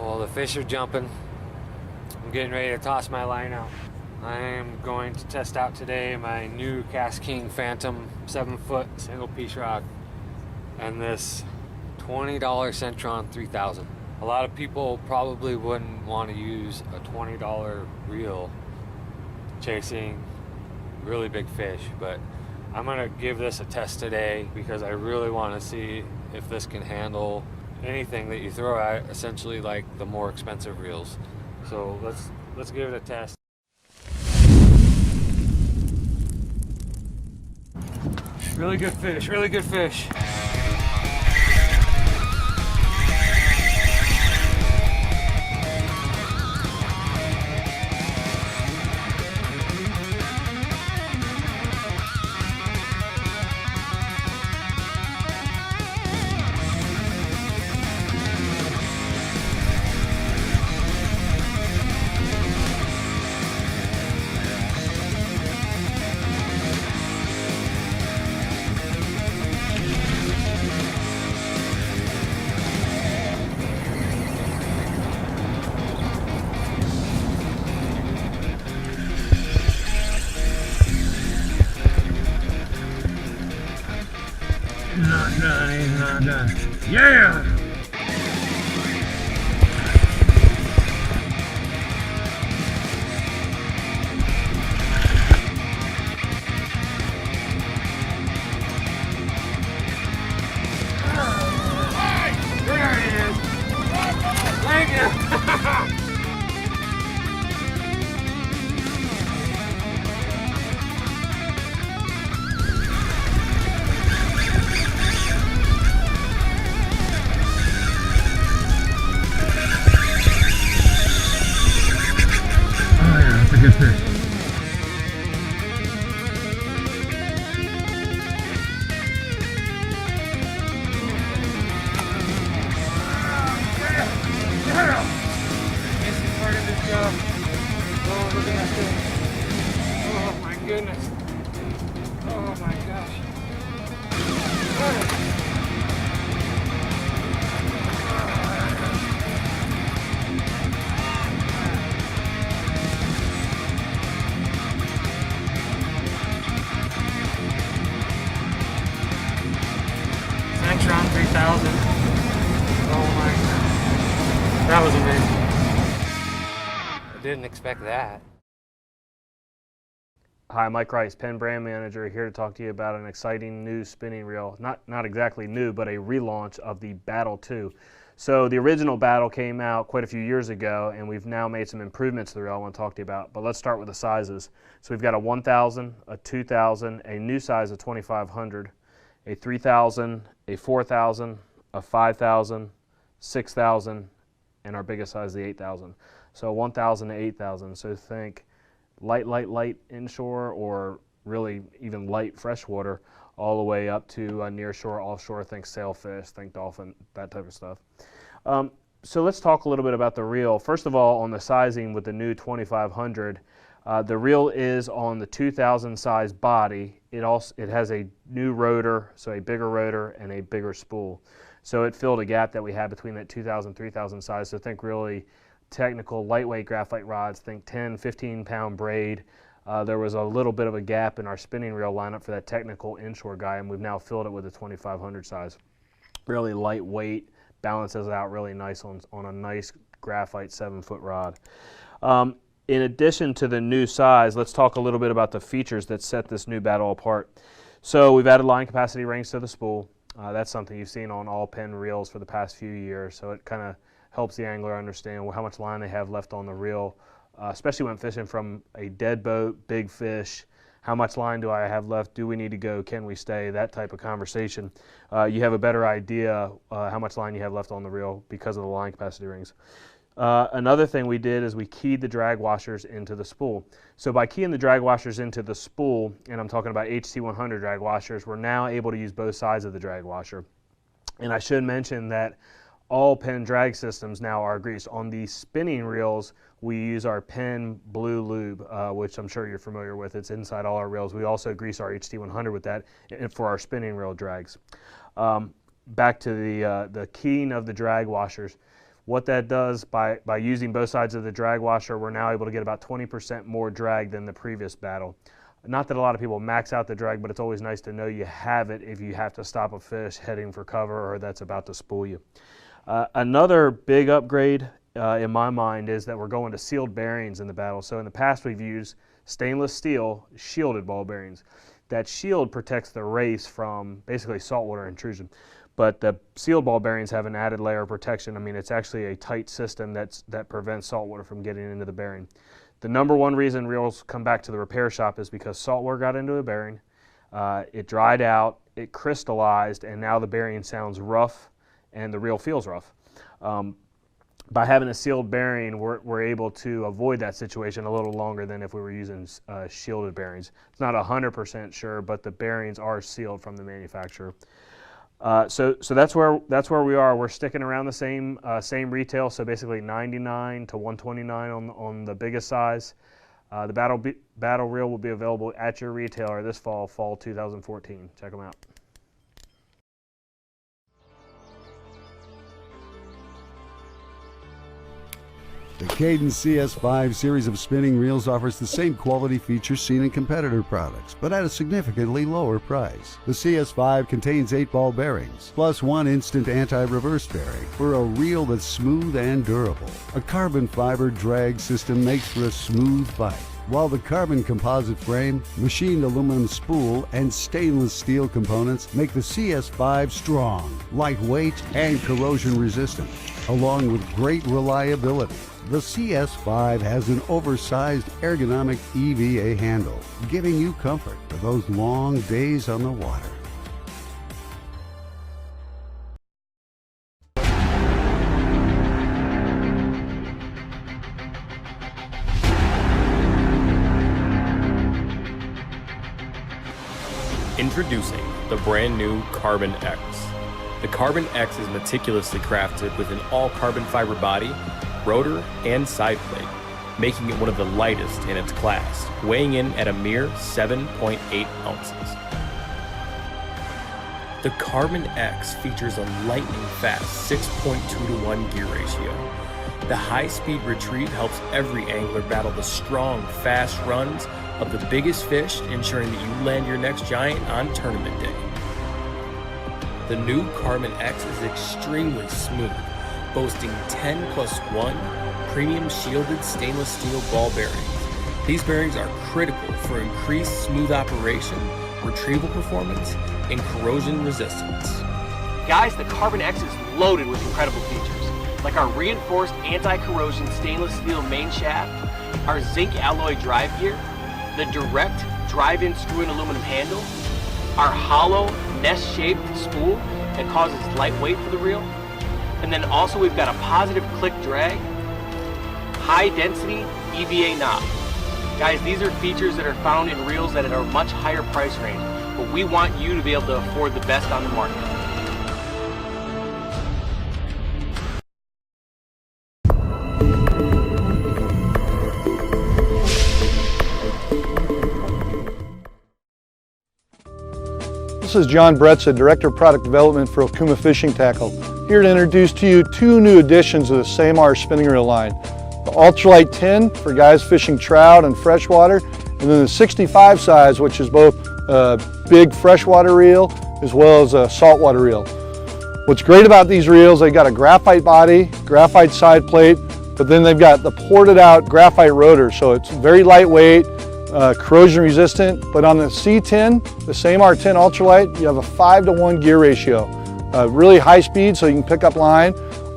Well, the fish are jumping. I'm getting ready to toss my line out. I am going to test out today my new Cast King Phantom 7-foot single piece rod and this $20 Centron 3000. A lot of people probably wouldn't want to use a $20 reel chasing really big fish, but I'm gonna give this a test today because I really want to see if this can handle anything that you throw at, essentially like the more expensive reels. So let's give it a test. Really good fish, really good fish. Not done, he's not done. Yeah! There he is! Thank you! Good fish. This is part of the job. Oh, look at that thing. Oh my goodness. Oh my gosh. Centron 3000. Oh my god. That was amazing. I didn't expect that. Hi, Mike Rice, Penn Brand Manager, here to talk to you about an exciting new spinning reel. Not exactly new, but a relaunch of the Battle 2. So the original Battle came out quite a few years ago, and we've now made some improvements to the reel I want to talk to you about. But let's start with the sizes. So we've got a 1000, a 2000, a new size of 2500, a 3000, a 4000, a 5000, 6000, and our biggest size, the 8000. So 1000 to 8000. So think light inshore, or really even light freshwater, all the way up to near shore, offshore. Think sailfish, think dolphin, that type of stuff. So let's talk a little bit about the reel. First of all, on the sizing with the new 2500, the reel is on the 2000 size body. It has a new rotor, so a bigger rotor and a bigger spool. So it filled a gap that we had between that 2000, 3000 size. So think really technical lightweight graphite rods, think 10, 15 pound braid. There was a little bit of a gap in our spinning reel lineup for that technical inshore guy, and we've now filled it with a 2500 size. Really lightweight, balances out really nice on a nice graphite 7-foot rod. In addition to the new size, let's talk a little bit about the features that set this new Battle apart. So we've added line capacity rings to the spool. That's something you've seen on all Penn reels for the past few years, so it kind of helps the angler understand how much line they have left on the reel, especially when fishing from a dead boat, big fish. How much line do I have left? Do we need to go? Can we stay? That type of conversation. You have a better idea how much line you have left on the reel because of the line capacity rings. Another thing we did is we keyed the drag washers into the spool. So by keying the drag washers into the spool, and I'm talking about HT100 drag washers, we're now able to use both sides of the drag washer. And I should mention that all Penn drag systems now are greased. On the spinning reels, we use our Penn Blue Lube, which I'm sure you're familiar with. It's inside all our reels. We also grease our HT100 with that for our spinning reel drags. Back to the keying of the drag washers. What that does, by using both sides of the drag washer, we're now able to get about 20% more drag than the previous battle. Not that a lot of people max out the drag, but it's always nice to know you have it if you have to stop a fish heading for cover or that's about to spool you. Another big upgrade in my mind is that we're going to sealed bearings in the battle. So in the past we've used stainless steel shielded ball bearings. That shield protects the race from basically saltwater intrusion. But the sealed ball bearings have an added layer of protection. I mean, it's actually a tight system that prevents saltwater from getting into the bearing. The number one reason reels come back to the repair shop is because saltwater got into a bearing, it dried out, it crystallized, and now the bearing sounds rough and the reel feels rough. By having a sealed bearing, we're able to avoid that situation a little longer than if we were using shielded bearings. It's not 100% sure, but the bearings are sealed from the manufacturer. So that's where we are. We're sticking around the same retail, so basically $99 to $129 on the biggest size. The battle reel will be available at your retailer this fall 2014. Check them out. The Cadence CS5 series of spinning reels offers the same quality features seen in competitor products, but at a significantly lower price. The CS5 contains 8 ball bearings, plus 1 instant anti-reverse bearing for a reel that's smooth and durable. A carbon fiber drag system makes for a smooth bite, while the carbon composite frame, machined aluminum spool, and stainless steel components make the CS5 strong, lightweight, and corrosion resistant, along with great reliability. The CS5 has an oversized ergonomic EVA handle, giving you comfort for those long days on the water. Introducing the brand new Carbon X. The Carbon X is meticulously crafted with an all-carbon fiber body, rotor, and side plate, making it one of the lightest in its class, weighing in at a mere 7.8 ounces. The Carbon X features a lightning-fast 6.2 to 1 gear ratio. The high-speed retrieve helps every angler battle the strong, fast runs of the biggest fish, ensuring that you land your next giant on tournament day. The new Carbon X is extremely smooth, boasting 10+1 premium shielded stainless steel ball bearings. These bearings are critical for increased smooth operation, retrieval performance, and corrosion resistance. Guys, the Carbon X is loaded with incredible features, like our reinforced anti-corrosion stainless steel main shaft, our zinc alloy drive gear, the direct drive-in screw-in aluminum handle, our hollow nest-shaped spool that causes lightweight for the reel, and then also we've got a positive click drag, high density EVA knob. Guys, these are features that are found in reels that are a much higher price range, but we want you to be able to afford the best on the market. This is John Bretza, Director of Product Development for Okuma Fishing Tackle, here to introduce to you 2 new additions of the Ceymar spinning reel line. The Ultralight 10 for guys fishing trout and freshwater, and then the 65 size, which is both a big freshwater reel as well as a saltwater reel. What's great about these reels, they've got a graphite body, graphite side plate, but then they've got the ported out graphite rotor, so it's very lightweight, corrosion resistant. But on the C10, the Ceymar 10 Ultralight, you have a 5-to-1 gear ratio. Really high speed, so you can pick up line.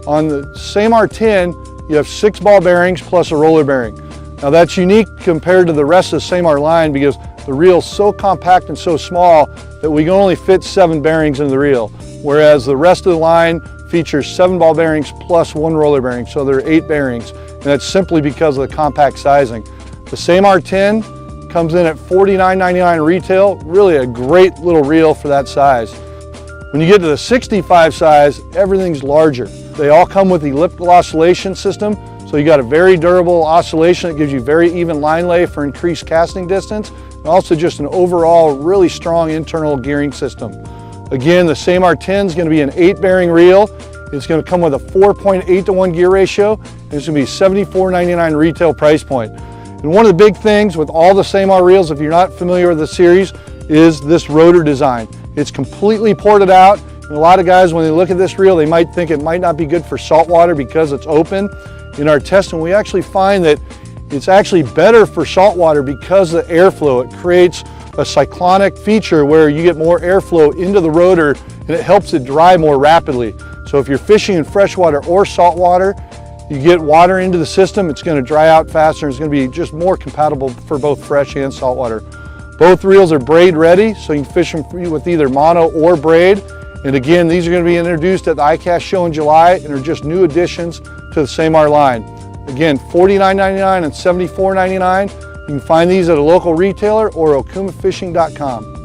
On the Ceymar 10, you have 6 ball bearings plus a roller bearing. Now that's unique compared to the rest of the Ceymar line because the reel is so compact and so small that we can only fit 7 bearings in the reel, whereas the rest of the line features 7 ball bearings plus 1 roller bearing, so there are 8 bearings, and that's simply because of the compact sizing. The Ceymar 10 comes in at $49.99 retail, really a great little reel for that size. When you get to the 65 size, everything's larger. They all come with the elliptical oscillation system, so you got a very durable oscillation that gives you very even line lay for increased casting distance, and also just an overall really strong internal gearing system. Again, the Ceymar 10 is going to be an 8 bearing reel, It's going to come with a 4.8 to 1 gear ratio, and it's going to be $74.99 retail price point. And one of the big things with all the Ceymar reels, if you're not familiar with the series, is this rotor design. It's completely ported out, and a lot of guys, when they look at this reel, they might think it might not be good for saltwater because it's open. In our testing, we actually find that it's actually better for saltwater because of the airflow. It creates a cyclonic feature where you get more airflow into the rotor and it helps it dry more rapidly. So if you're fishing in freshwater or saltwater, you get water into the system, it's going to dry out faster, and it's going to be just more compatible for both fresh and saltwater. Both reels are braid ready, so you can fish them with either mono or braid. And again, these are going to be introduced at the ICAST show in July and are just new additions to the Ceymar line. Again, $49.99 and $74.99. You can find these at a local retailer or okumafishing.com.